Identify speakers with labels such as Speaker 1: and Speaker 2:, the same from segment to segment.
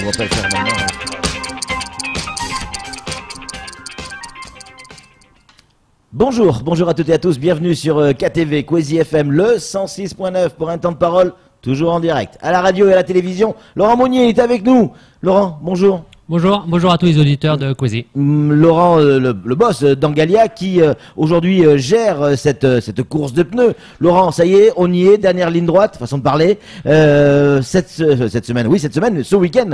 Speaker 1: va pas le faire maintenant. Bonjour à toutes et à tous, bienvenue sur KTV, Kwezi FM, le 106.9 pour un temps de parole, toujours en direct. À la radio et à la télévision, Laurent Monnier est avec nous. Laurent, bonjour.
Speaker 2: Bonjour à tous les auditeurs de Kwezi.
Speaker 1: Laurent, le boss d'Angalia qui aujourd'hui gère cette course de pneus. Laurent, ça y est, on y est, dernière ligne droite, façon de parler. Cette semaine, ce week-end,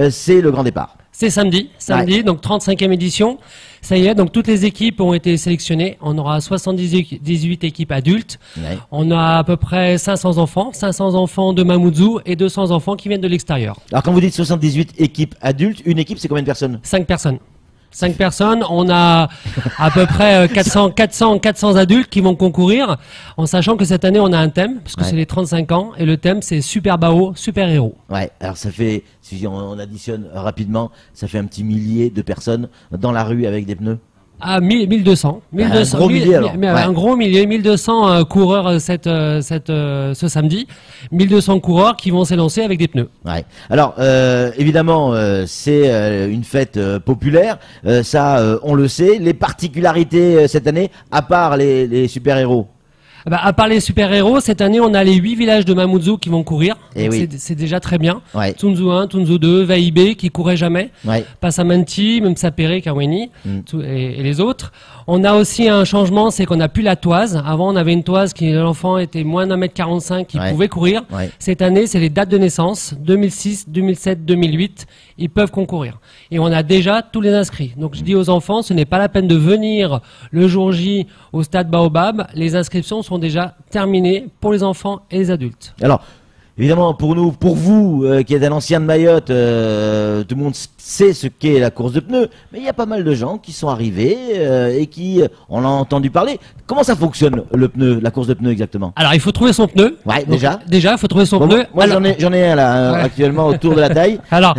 Speaker 1: c'est le grand départ.
Speaker 2: C'est samedi, ouais. Donc 35e édition. Ça y est, donc toutes les équipes ont été sélectionnées. On aura 78 équipes adultes. Ouais. On a à peu près 500 enfants de Mamoudzou et 200 enfants qui viennent de l'extérieur.
Speaker 1: Alors quand vous dites 78 équipes adultes, une équipe c'est combien de personnes?
Speaker 2: 5 personnes. 5 personnes, on a à peu près 400 adultes qui vont concourir, en sachant que cette année on a un thème, parce que c'est les 35 ans, et le thème c'est Super Bao, Super Héros. Ouais, alors ça fait, si on additionne rapidement, ça fait un petit millier de personnes dans la rue avec des pneus. Ah, 1200.
Speaker 1: Un gros millier alors.
Speaker 2: Un gros millier, 1200 coureurs ce samedi. 1200 coureurs qui vont s'élancer avec des pneus.
Speaker 1: Ouais. Alors, évidemment, c'est une fête populaire. Ça, on le sait. Les particularités cette année, à part les super-héros.
Speaker 2: À part les super-héros, cette année, on a les 8 villages de Mamoudzou qui vont courir. Oui. C'est déjà très bien. Ouais. Tunzu 1, Tunzu 2, Vaïbé qui couraient jamais. Ouais. Passamanti, même Sapere, Kaweni et les autres. On a aussi un changement, c'est qu'on n'a plus la toise. Avant, on avait une toise qui, l'enfant était moins d'1m45 qui pouvait courir. Ouais. Cette année, c'est les dates de naissance. 2006, 2007, 2008. Ils peuvent concourir. Et on a déjà tous les inscrits. Donc, je dis aux enfants, ce n'est pas la peine de venir le jour J au stade Baobab. Les inscriptions sont déjà terminées pour les enfants et les adultes.
Speaker 1: Alors, évidemment, pour vous, qui êtes un ancien de Mayotte, tout le monde sait ce qu'est la course de pneus, mais il y a pas mal de gens qui sont arrivés et qui, on a entendu parler. Comment ça fonctionne le pneu, la course de pneus exactement?
Speaker 2: Alors, il faut trouver son pneu.
Speaker 1: Ouais, déjà.
Speaker 2: Déjà, il faut trouver son pneu.
Speaker 1: Moi, j'en ai un là, actuellement autour de la taille.
Speaker 2: Alors,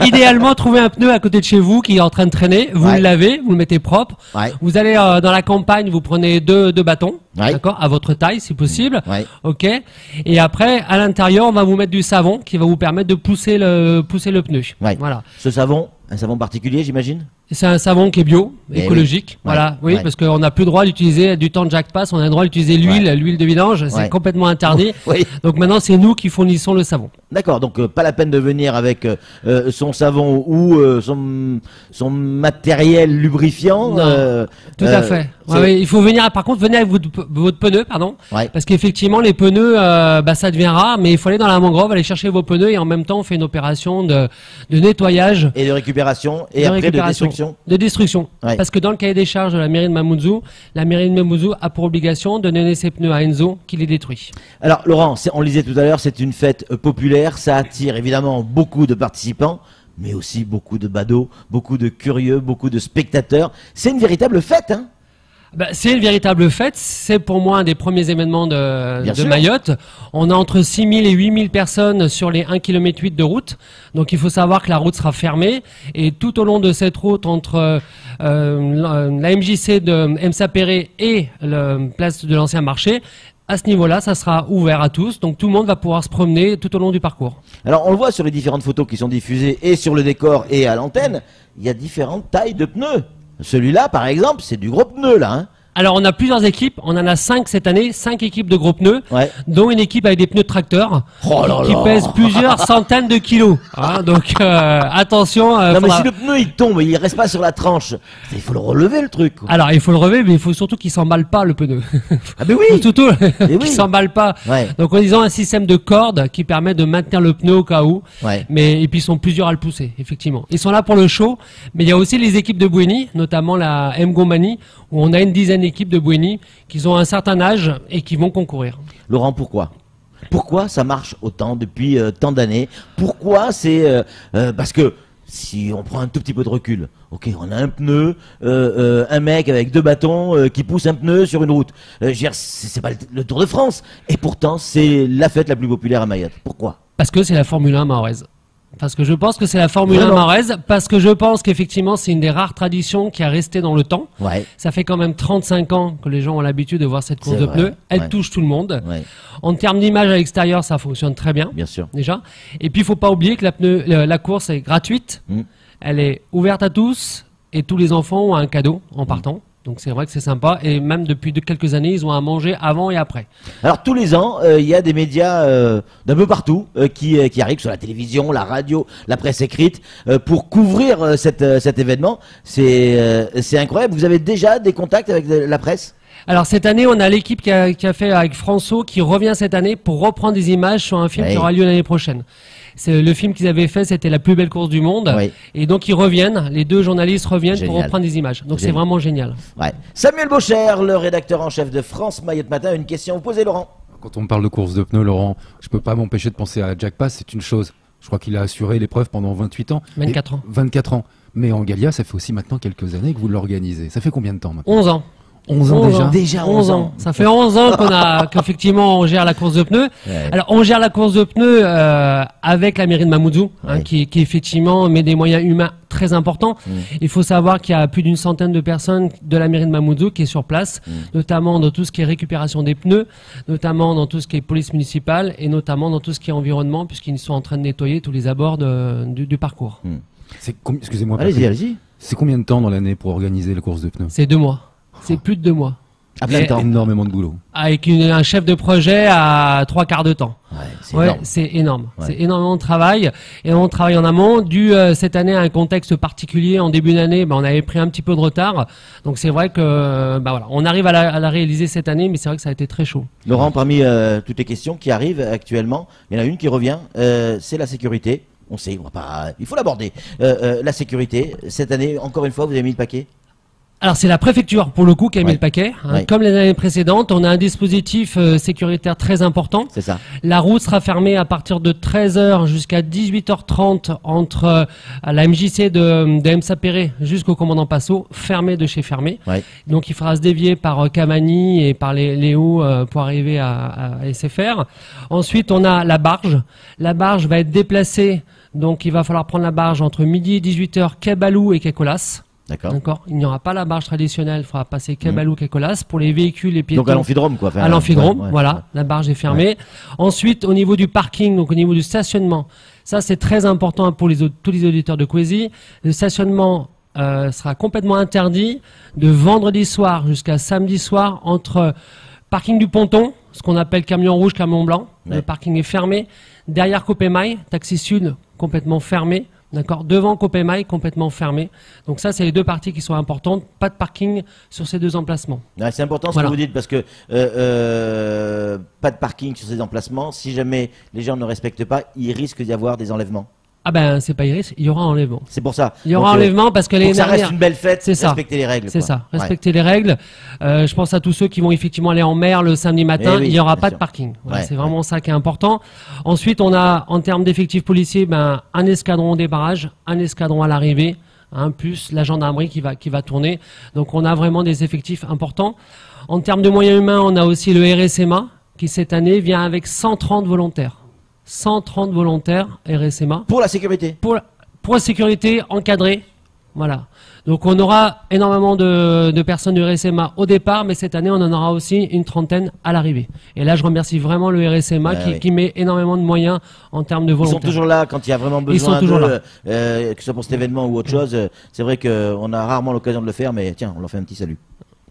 Speaker 2: idéalement, trouvez un pneu à côté de chez vous qui est en train de traîner. Vous le lavez, vous le mettez propre. Ouais. Vous allez dans la campagne, vous prenez deux bâtons, d'accord, à votre taille si possible. Ouais. Ok. Et après, à l'intérieur, on va vous mettre du savon qui va vous permettre de pousser le pneu. Ouais. Voilà.
Speaker 1: Ce savon, un savon particulier, j'imagine?
Speaker 2: C'est un savon qui est bio, écologique. Voilà, oui, parce qu'on n'a plus le droit d'utiliser du temps de Jack Pass, on a le droit d'utiliser l'huile de vidange, c'est complètement interdit. Donc maintenant, c'est nous qui fournissons le savon. D'accord, donc pas la peine de venir avec son savon ou son matériel lubrifiant. Tout à fait. Il faut venir, par contre, venez avec votre pneu, parce qu'effectivement, les pneus, ça devient rare, mais il faut aller dans la mangrove, aller chercher vos pneus et en même temps, on fait une opération de nettoyage.
Speaker 1: Et de récupération, et après de destruction.
Speaker 2: De destruction. Parce que dans le cahier des charges de la mairie de Mamoudzou, la mairie de Mamoudzou a pour obligation de donner ses pneus à Enzo qui les détruit. Alors Laurent, on le disait tout à l'heure, c'est une fête populaire, ça attire évidemment beaucoup de participants, mais aussi beaucoup de badauds, beaucoup de curieux, beaucoup de spectateurs. C'est une véritable fête, hein? C'est une véritable fête, c'est pour moi un des premiers événements de Mayotte. On a entre 6 000 et 8 000 personnes sur les 1,8 km de route. Donc il faut savoir que la route sera fermée et tout au long de cette route entre la MJC de Msapere et la place de l'ancien marché, à ce niveau-là, ça sera ouvert à tous, donc tout le monde va pouvoir se promener tout au long du parcours.
Speaker 1: Alors on le voit sur les différentes photos qui sont diffusées et sur le décor et à l'antenne, il y a différentes tailles de pneus. Celui-là, par exemple, c'est du gros pneu, là. Hein.
Speaker 2: Alors, on a plusieurs équipes. On en a 5 cette année, 5 équipes de gros pneus, dont une équipe avec des pneus de tracteur qui pèsent plusieurs centaines de kilos. Hein, donc, attention.
Speaker 1: Non, mais si le pneu il tombe, il reste pas sur la tranche. Il faut le relever, le truc. Quoi.
Speaker 2: Alors, il faut le relever, mais il faut surtout qu'il s'emballe pas, le pneu.
Speaker 1: Ah, mais oui.
Speaker 2: Surtout qu'il s'emballe pas. Ouais. Donc, ils ont un système de cordes qui permet de maintenir le pneu au cas où. Ouais. Et puis, ils sont plusieurs à le pousser, effectivement. Ils sont là pour le show, mais il y a aussi les équipes de Bouéni, notamment la Mgombani, où on a une dizaine d'équipes de Bouéni qui ont un certain âge et qui vont concourir.
Speaker 1: Laurent, pourquoi ça marche autant depuis tant d'années? Pourquoi c'est parce que si on prend un tout petit peu de recul, ok, on a un pneu, un mec avec 2 bâtons qui pousse un pneu sur une route. C'est pas le Tour de France, et pourtant c'est la fête la plus populaire à Mayotte. Pourquoi?
Speaker 2: Parce que c'est la Formule 1 mahoraise. Parce que je pense que c'est la Formule 1 mahoraise, parce que je pense qu'effectivement c'est une des rares traditions qui a resté dans le temps.
Speaker 1: Ouais.
Speaker 2: Ça fait quand même 35 ans que les gens ont l'habitude de voir cette course de pneus. Elle touche tout le monde. Ouais. En termes d'image à l'extérieur, ça fonctionne très bien.
Speaker 1: Bien sûr.
Speaker 2: Déjà. Et puis il faut pas oublier que la course est gratuite. Elle est ouverte à tous et tous les enfants ont un cadeau en partant. Donc c'est vrai que c'est sympa et même depuis quelques années, ils ont à manger avant et après.
Speaker 1: Alors tous les ans, il y a des médias d'un peu partout qui arrivent sur la télévision, la radio, la presse écrite pour couvrir cet événement. C'est incroyable. Vous avez déjà des contacts avec la presse ?
Speaker 2: Alors cette année, on a l'équipe qui a fait avec François qui revient cette année pour reprendre des images sur un film qui aura lieu l'année prochaine. C'est le film qu'ils avaient fait, c'était la plus belle course du monde. Oui. Et donc ils reviennent, les deux journalistes reviennent pour reprendre des images. Donc c'est vraiment génial. Ouais.
Speaker 1: Samuel Baucher, le rédacteur en chef de France Mayotte Matin, une question à vous poser, Laurent.
Speaker 3: Quand on me parle de course de pneus, Laurent, je peux pas m'empêcher de penser à Jack Pass, c'est une chose. Je crois qu'il a assuré l'épreuve pendant 28 ans.
Speaker 2: 24 ans.
Speaker 3: 24 ans. Mais en Galia, ça fait aussi maintenant quelques années que vous l'organisez. Ça fait combien de temps maintenant ?
Speaker 2: 11 ans.
Speaker 3: 11 ans
Speaker 1: déjà 11 ans.
Speaker 2: Ça fait 11 ans qu'effectivement on gère la course de pneus. Ouais. Alors on gère la course de pneus avec la mairie de Mamoudzou, qui effectivement met des moyens humains très importants. Il faut savoir qu'il y a plus d'une centaine de personnes de la mairie de Mamoudzou qui est sur place, notamment dans tout ce qui est récupération des pneus, notamment dans tout ce qui est police municipale et notamment dans tout ce qui est environnement, puisqu'ils sont en train de nettoyer tous les abords du parcours.
Speaker 3: Excusez-moi.
Speaker 1: Allez-y.
Speaker 3: C'est combien de temps dans l'année pour organiser la course de pneus ?
Speaker 2: C'est 2 mois. C'est plus de 2 mois.
Speaker 1: À plein temps.
Speaker 3: Énormément de boulot.
Speaker 2: Avec un chef de projet à 3/4 de temps. C'est énorme. C'est énormément de travail. Et on travaille en amont. Cette année à un contexte particulier, en début d'année, on avait pris un petit peu de retard. Donc c'est vrai que on arrive à la réaliser cette année, mais c'est vrai que ça a été très chaud.
Speaker 1: Laurent, parmi toutes les questions qui arrivent actuellement, il y en a une qui revient, c'est la sécurité. On sait, il faut l'aborder. La sécurité, cette année, encore une fois, vous avez mis le paquet ?
Speaker 2: Alors c'est la préfecture pour le coup qui a mis le paquet. Comme les années précédentes, on a un dispositif sécuritaire très important.
Speaker 1: C'est ça.
Speaker 2: La route sera fermée à partir de 13h jusqu'à 18h30 entre la MJC de Msapéré jusqu'au commandant Passot, fermé de chez fermé. Ouais. Donc il faudra se dévier par Kamani et par les hauts pour arriver à SFR. Ensuite on a la barge. La barge va être déplacée, donc il va falloir prendre la barge entre midi et 18h, quai Balou et quai Colas. D'accord. Il n'y aura pas la barge traditionnelle, il faudra passer quai Balou, quai Colas pour les véhicules et piétons.
Speaker 1: Donc à l'amphidrome quoi.
Speaker 2: À l'amphidrome, voilà, la barge est fermée. Ensuite, au niveau du parking, donc au niveau du stationnement, ça c'est très important pour tous les auditeurs de Coésie. Le stationnement sera complètement interdit de vendredi soir jusqu'à samedi soir entre parking du ponton, ce qu'on appelle camion rouge, camion blanc. Le parking est fermé. Derrière Copémaille, taxi sud complètement fermé. D'accord, devant Copémaille, complètement fermé. Donc ça, c'est les deux parties qui sont importantes. Pas de parking sur ces deux emplacements.
Speaker 1: C'est important ce que vous dites parce que pas de parking sur ces emplacements. Si jamais les gens ne respectent pas, il risque d'y avoir des enlèvements.
Speaker 2: Ah ben c'est pas risque, il y aura enlèvement.
Speaker 1: C'est pour ça.
Speaker 2: Il y aura enlèvement parce que les
Speaker 1: ça reste une belle fête. C'est ça. Respecter les règles.
Speaker 2: C'est ça. Respecter les règles. Je pense à tous ceux qui vont effectivement aller en mer le samedi matin. Il n'y aura pas de parking. Voilà, c'est vraiment ça qui est important. Ensuite, on a en termes d'effectifs policiers, un escadron au débarrage, un escadron à l'arrivée, plus la gendarmerie qui va tourner. Donc on a vraiment des effectifs importants. En termes de moyens humains, on a aussi le RSMA qui cette année vient avec 130 volontaires. 130 volontaires RSMA.
Speaker 1: Pour la sécurité.
Speaker 2: Pour la sécurité encadrée. Voilà. Donc on aura énormément de personnes du RSMA au départ, mais cette année on en aura aussi une trentaine à l'arrivée. Et là je remercie vraiment le RSMA qui met énormément de moyens en termes de volontaires.
Speaker 1: Ils sont toujours là quand il y a vraiment besoin.
Speaker 2: Ils sont toujours là.
Speaker 1: Que ce soit pour cet événement ou autre chose. C'est vrai qu'on a rarement l'occasion de le faire, mais tiens, on leur fait un petit salut.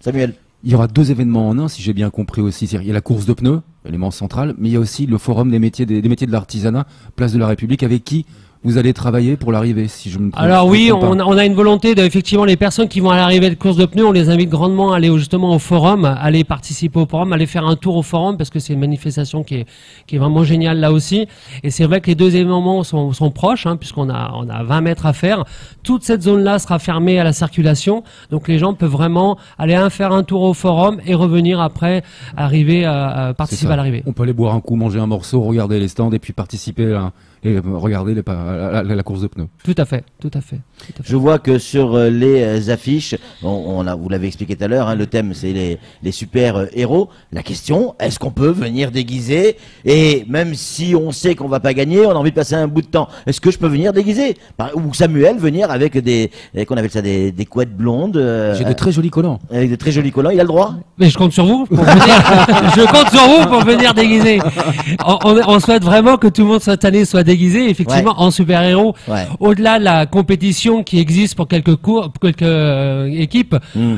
Speaker 1: Samuel.
Speaker 3: Il y aura 2 événements en un, si j'ai bien compris aussi. Il y a la course de pneus, élément central, mais il y a aussi le forum des métiers de l'artisanat, place de la République, avec qui vous allez travailler pour l'arrivée, si je me trompe.
Speaker 2: Alors oui, on a une volonté effectivement les personnes qui vont à l'arrivée de course de pneus, on les invite grandement à aller justement au forum, aller participer au forum, aller faire un tour au forum parce que c'est une manifestation qui est vraiment géniale là aussi. Et c'est vrai que les 2 événements sont proches, puisqu'on a 20 mètres à faire. Toute cette zone-là sera fermée à la circulation, donc les gens peuvent vraiment aller faire un tour au forum et revenir après arriver à participer à l'arrivée.
Speaker 3: On peut aller boire un coup, manger un morceau, regarder les stands et puis participer à et regarder la course de pneus.
Speaker 2: Tout à fait, tout à fait.
Speaker 1: Je vois que sur les affiches, vous l'avez expliqué tout à l'heure, hein, le thème c'est les super héros. La question, est-ce qu'on peut venir déguisé? Et même si on sait qu'on va pas gagner, on a envie de passer un bout de temps, est-ce que je peux venir déguisé? Ou Samuel venir avec qu'on appelle ça des couettes blondes.
Speaker 3: J'ai de très jolis collants.
Speaker 1: Avec de très jolis collants, il a le droit?
Speaker 2: Mais je compte sur vous pour venir. Je compte sur vous pour venir déguisé. On souhaite vraiment que tout le monde cette année soit déguisé, effectivement, en super-héros. Ouais. Au-delà de la compétition qui existe pour quelques équipes,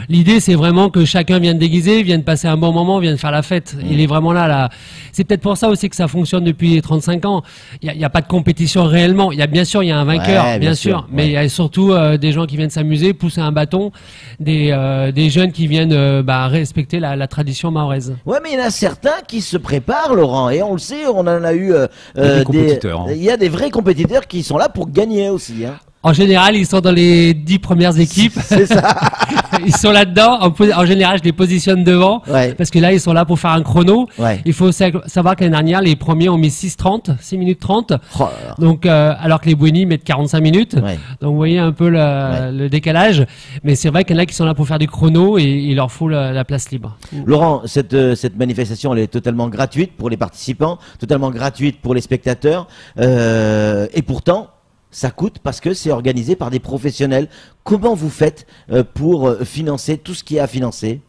Speaker 2: l'idée c'est vraiment que chacun vienne déguisé, vienne passer un bon moment, vienne faire la fête. Il est vraiment là. C'est peut-être pour ça aussi que ça fonctionne depuis 35 ans. Il y a pas de compétition réellement. Il y a bien sûr, il y a un vainqueur, bien sûr, mais il y a surtout des gens qui viennent s'amuser, pousser un bâton, des jeunes qui viennent respecter la tradition mahoraise.
Speaker 1: Ouais, mais il y en a certains qui se préparent, Laurent, et on le sait, on en a eu
Speaker 3: des compétiteurs.
Speaker 1: Il y a des vrais compétiteurs qui sont là pour gagner aussi. Hein.
Speaker 2: En général, ils sont dans les 10 premières équipes.
Speaker 1: C'est ça.
Speaker 2: Ils sont là-dedans. En général, je les positionne devant. Ouais. Parce que là, ils sont là pour faire un chrono. Ouais. Il faut savoir que l'année dernière, les premiers ont mis 6 minutes 30. Oh. Donc, alors que les Bouénis mettent 45 minutes. Ouais. Donc, vous voyez un peu le décalage. Mais c'est vrai qu'il y en a qui sont là pour faire du chrono et il leur faut la place libre.
Speaker 1: Laurent, cette manifestation, elle est totalement gratuite pour les participants, totalement gratuite pour les spectateurs. Et pourtant, ça coûte parce que c'est organisé par des professionnels. Comment vous faites pour financer tout ce qu'il y a à financer?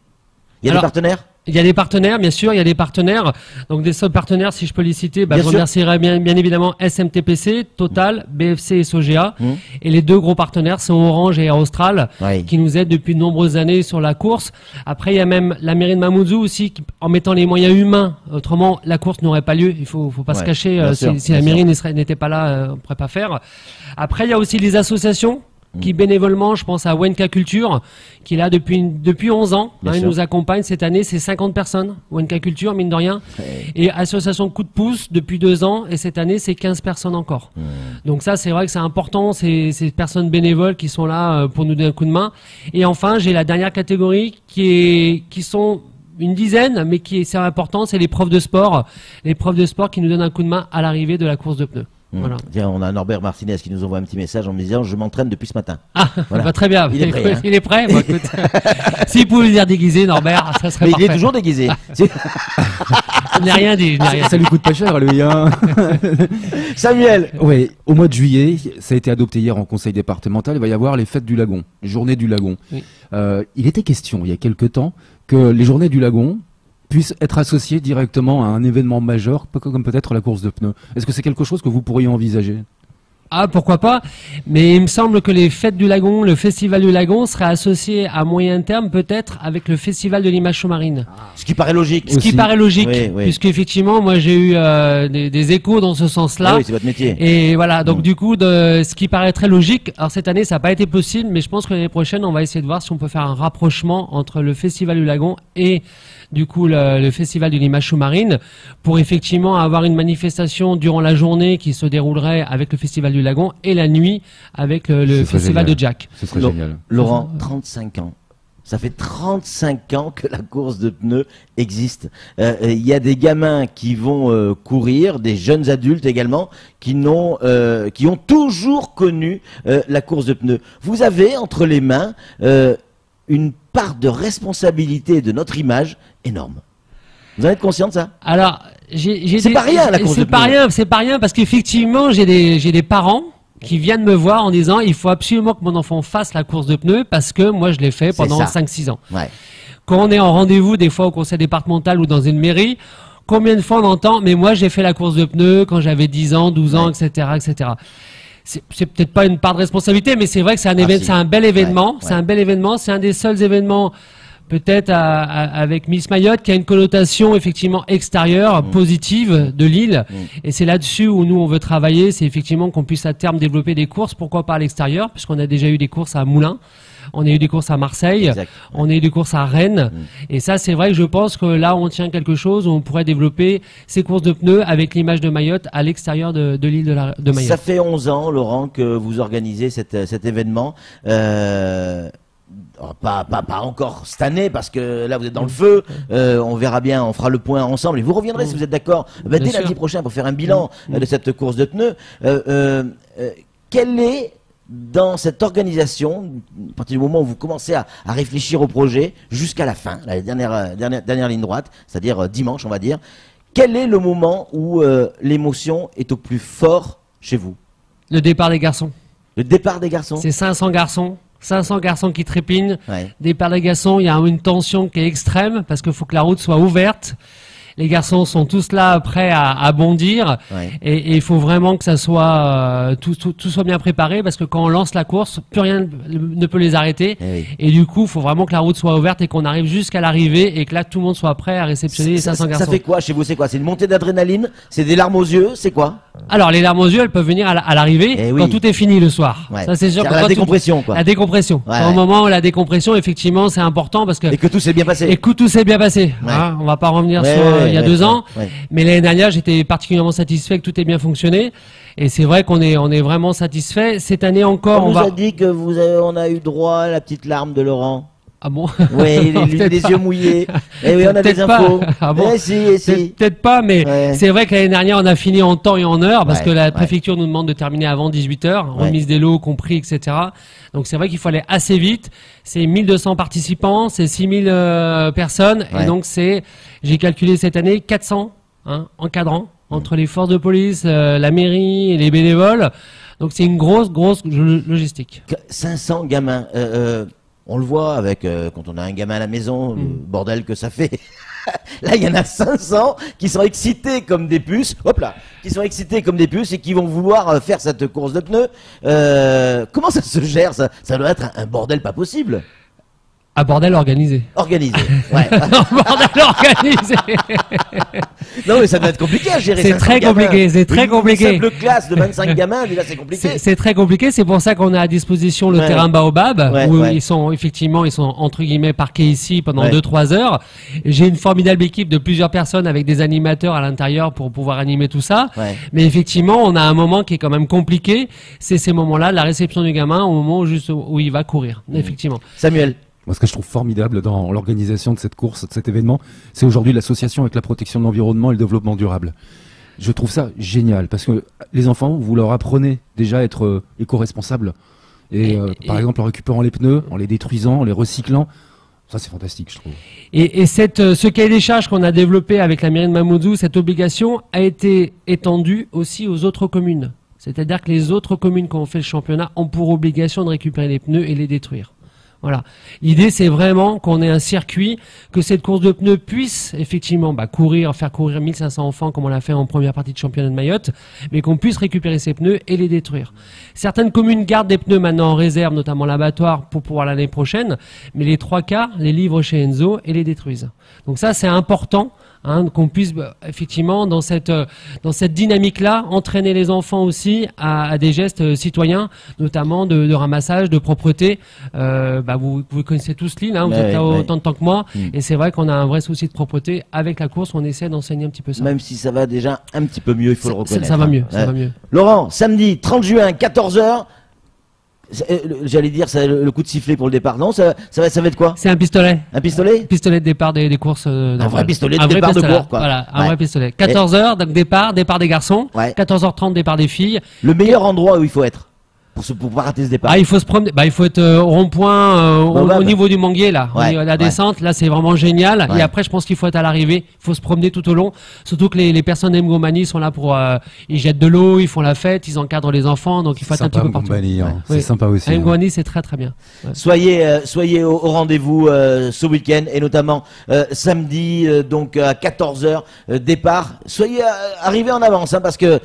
Speaker 1: Il y a des partenaires?
Speaker 2: Il y a des partenaires, bien sûr, il y a des partenaires. Donc des seuls partenaires, si je peux les citer, je remercierai bien évidemment SMTPC, Total, BFC et Sogea. Et les deux gros partenaires sont Orange et Austral, qui nous aident depuis de nombreuses années sur la course. Après, il y a même la mairie de Mamoudzou aussi, en mettant les moyens humains. Autrement, la course n'aurait pas lieu. Il faut pas se cacher. Si la mairie n'était pas là, on ne pourrait pas faire. Après, il y a aussi les associations qui bénévolement, je pense à Wenka Culture, qui est là depuis 11 ans. Il nous accompagne cette année, c'est 50 personnes. Wenka Culture, mine de rien. Et Association Coup de Pouce, depuis 2 ans. Et cette année, c'est 15 personnes encore. Donc ça, c'est vrai que c'est important, ces personnes bénévoles qui sont là pour nous donner un coup de main. Et enfin, j'ai la dernière catégorie qui sont une dizaine, mais c'est important, c'est les profs de sport. Les profs de sport qui nous donnent un coup de main à l'arrivée de la course de pneus. Voilà.
Speaker 1: Tiens, on a Norbert Martinez qui nous envoie un petit message en me disant je m'entraîne depuis ce matin.
Speaker 2: Ah, voilà. Très bien. Il est prêt. Bon, écoute, s'il pouvait venir déguisé, Norbert, ça serait parfait.
Speaker 1: Il est toujours déguisé.
Speaker 2: Je n'ai rien dit.
Speaker 3: Ça lui coûte pas cher, lui. Hein.
Speaker 1: Samuel.
Speaker 3: Oui, au mois de juillet, ça a été adopté hier en conseil départemental. Il va y avoir les fêtes du lagon, les journées du lagon. Oui. Il était question, il y a quelque temps, que les journées du lagon puissent être associées directement à un événement majeur, comme peut-être la course de pneus. Est-ce que c'est quelque chose que vous pourriez envisager?
Speaker 2: Ah, pourquoi pas. Mais il me semble que les fêtes du lagon, le festival du lagon serait associé à moyen terme peut-être avec le festival de l'image sous-marine.
Speaker 1: Ce qui paraît logique.
Speaker 2: Ce qui paraît logique. Oui. Puisque effectivement, moi j'ai eu des échos dans ce sens-là.
Speaker 1: Oui, c'est votre métier.
Speaker 2: Et voilà, donc du coup, ce qui paraît très logique. Alors cette année, ça n'a pas été possible, mais je pense que l'année prochaine, on va essayer de voir si on peut faire un rapprochement entre le festival du lagon et du coup le festival de l'image sous-marine pour effectivement avoir une manifestation durant la journée qui se déroulerait avec le festival du lagon et la nuit avec le festival de Jack.
Speaker 3: Ce serait génial.
Speaker 1: Laurent, 35 ans. Ça fait 35 ans que la course de pneus existe. Il y a des gamins qui vont courir, des jeunes adultes également, qui ont toujours connu la course de pneus. Vous avez entre les mains une part de responsabilité de notre image énorme. Vous en êtes conscient de ça?
Speaker 2: Alors,
Speaker 1: c'est pas rien la course de pneus.
Speaker 2: C'est pas rien parce qu'effectivement, j'ai des parents qui viennent me voir en disant il faut absolument que mon enfant fasse la course de pneus parce que moi je l'ai fait pendant 5-6 ans. Ouais. Quand on est en rendez-vous des fois au conseil départemental ou dans une mairie, combien de fois on entend mais moi j'ai fait la course de pneus quand j'avais 10 ans, 12 ans, etc. etc. C'est peut-être pas une part de responsabilité, mais c'est vrai que c'est un bel événement. C'est un bel événement. C'est un des seuls événements, peut-être avec Miss Mayotte, qui a une connotation effectivement extérieure, positive de l'île. Et c'est là-dessus où nous on veut travailler. C'est effectivement qu'on puisse à terme développer des courses. Pourquoi pas à l'extérieur, puisqu'on a déjà eu des courses à Moulins. On a eu des courses à Marseille, on a eu des courses à Rennes. Et ça, c'est vrai que je pense que là, on tient quelque chose où on pourrait développer ces courses de pneus avec l'image de Mayotte à l'extérieur de l'île de Mayotte.
Speaker 1: Ça fait 11 ans, Laurent, que vous organisez cet événement. pas encore cette année parce que là vous êtes dans le feu. On verra bien, on fera le point ensemble et vous reviendrez si vous êtes d'accord dès lundi prochain pour faire un bilan de cette course de pneus. Quel est dans cette organisation, à partir du moment où vous commencez à réfléchir au projet jusqu'à la fin, la dernière ligne droite, c'est-à-dire dimanche on va dire, quel est le moment où l'émotion est au plus fort chez vous?
Speaker 2: Le départ des garçons.
Speaker 1: Le départ des garçons.
Speaker 2: C'est 500 garçons. 500 garçons qui trépignent. Départ des garçons, il y a une tension qui est extrême parce qu'il faut que la route soit ouverte. Les garçons sont tous là prêts à bondir et il faut vraiment que ça soit tout soit bien préparé parce que quand on lance la course, plus rien ne peut les arrêter et du coup, il faut vraiment que la route soit ouverte et qu'on arrive jusqu'à l'arrivée et que là tout le monde soit prêt à réceptionner les 500 garçons.
Speaker 1: Ça fait quoi chez vous? C'est quoi? C'est une montée d'adrénaline? C'est des larmes aux yeux? C'est quoi?
Speaker 2: Alors les larmes aux yeux, elles peuvent venir à l'arrivée quand tout est fini le soir. Ça c'est sûr.
Speaker 1: La décompression quoi.
Speaker 2: La décompression. Au moment où la décompression, effectivement, c'est important parce que
Speaker 1: et que tout s'est bien passé.
Speaker 2: Et que tout s'est bien passé. Hein, on va pas revenir sur il y a 2 ans, mais l'année dernière, j'étais particulièrement satisfait que tout ait bien fonctionné. Et c'est vrai qu'on est vraiment satisfait. Cette année encore,
Speaker 1: on a dit que on a eu droit à la petite larme de Laurent.
Speaker 2: Ah bon?
Speaker 1: Oui, les yeux mouillés. Et oui, on a des infos.
Speaker 2: Ah bon?
Speaker 1: Si.
Speaker 2: Peut-être pas, mais c'est vrai que l'année dernière, on a fini en temps et en heure parce que la préfecture nous demande de terminer avant 18h, remise des lots compris, etc. Donc c'est vrai qu'il faut aller assez vite. C'est 1200 participants, c'est 6000 personnes. Et donc j'ai calculé cette année 400 encadrants entre les forces de police, la mairie et les bénévoles. Donc c'est une grosse logistique.
Speaker 1: 500 gamins. On le voit avec quand on a un gamin à la maison, le bordel que ça fait. Là, il y en a 500 qui sont excités comme des puces. Hop là, qui sont excités comme des puces et qui vont vouloir faire cette course de pneus. Comment ça se gère ça? Ça doit être un bordel pas possible.
Speaker 2: Un bordel organisé.
Speaker 1: Organisé, ouais.
Speaker 2: Un bordel organisé.
Speaker 1: Non, mais ça doit être compliqué à gérer.
Speaker 2: C'est très compliqué, c'est très compliqué.
Speaker 1: Une simple classe de 25 gamins, déjà c'est compliqué.
Speaker 2: C'est très compliqué, c'est pour ça qu'on a à disposition le terrain Baobab, où ils sont entre guillemets parqués ici pendant 2-3 heures. J'ai une formidable équipe de plusieurs personnes avec des animateurs à l'intérieur pour pouvoir animer tout ça. Mais effectivement, on a un moment qui est quand même compliqué, c'est ces moments-là, la réception du gamin au moment où il va courir, effectivement.
Speaker 1: Samuel.
Speaker 3: Moi, ce que je trouve formidable dans l'organisation de cette course, de cet événement, c'est aujourd'hui l'association avec la protection de l'environnement et le développement durable. Je trouve ça génial parce que les enfants, vous leur apprenez déjà à être éco-responsables. Et par exemple, en récupérant les pneus, en les détruisant, en les recyclant, ça c'est fantastique, je trouve.
Speaker 2: Et ce cahier des charges qu'on a développé avec la mairie de Mamoudzou, cette obligation a été étendue aussi aux autres communes. C'est-à-dire que les autres communes qui ont fait le championnat ont pour obligation de récupérer les pneus et les détruire. Voilà. L'idée, c'est vraiment qu'on ait un circuit, que cette course de pneus puisse effectivement faire courir 1500 enfants comme on l'a fait en première partie de championnat de Mayotte, mais qu'on puisse récupérer ces pneus et les détruire. Certaines communes gardent des pneus maintenant en réserve, notamment l'abattoir, pour pouvoir l'année prochaine, mais les 3 quarts les livrent chez Enzo et les détruisent. Donc ça, c'est important. Qu'on puisse effectivement dans cette dynamique-là entraîner les enfants aussi à des gestes citoyens, notamment de ramassage, de propreté. Vous connaissez tous Lille, vous êtes là autant de temps que moi, et c'est vrai qu'on a un vrai souci de propreté. Avec la course, on essaie d'enseigner un petit peu ça.
Speaker 1: Même si ça va déjà un petit peu mieux, il faut le reconnaître.
Speaker 2: Ça va mieux, ça va mieux.
Speaker 1: Laurent, samedi 30 juin, 14h. J'allais dire le coup de sifflet pour le départ. Non, ça va être quoi?
Speaker 2: C'est un pistolet.
Speaker 1: Un pistolet?
Speaker 2: Pistolet de départ des courses.
Speaker 1: Un vrai pistolet de départ de cours, quoi.
Speaker 2: Voilà, un vrai pistolet. 14h, donc départ des garçons. 14h30, départ des filles.
Speaker 1: Le meilleur endroit où il faut être pour pas rater ce départ.
Speaker 2: Il faut se promener. Il faut être au rond-point, au niveau du Manguier, là. La descente, là, c'est vraiment génial. Et après, je pense qu'il faut être à l'arrivée. Il faut se promener tout au long. Surtout que les personnes d'Mgomani sont là pour, ils jettent de l'eau, ils font la fête, ils encadrent les enfants. Donc, il faut être un petit peu partout.
Speaker 3: C'est sympa aussi.
Speaker 2: Mgomani, c'est très, très bien.
Speaker 1: Soyez au rendez-vous, ce week-end et notamment, samedi, donc, à 14h, départ. Soyez arrivés en avance, parce que,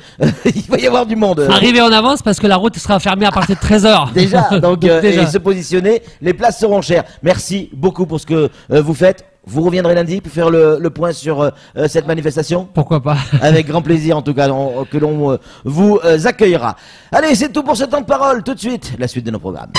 Speaker 1: il va y avoir du monde.
Speaker 2: Arrivez en avance parce que la route sera fermée à partir de 13h.
Speaker 1: Déjà, donc, et se positionner, les places seront chères. Merci beaucoup pour ce que vous faites. Vous reviendrez lundi pour faire le point sur cette manifestation?
Speaker 2: Pourquoi pas?
Speaker 1: Avec grand plaisir, en tout cas, que l'on vous accueillera. Allez, c'est tout pour ce temps de parole. Tout de suite, la suite de nos programmes.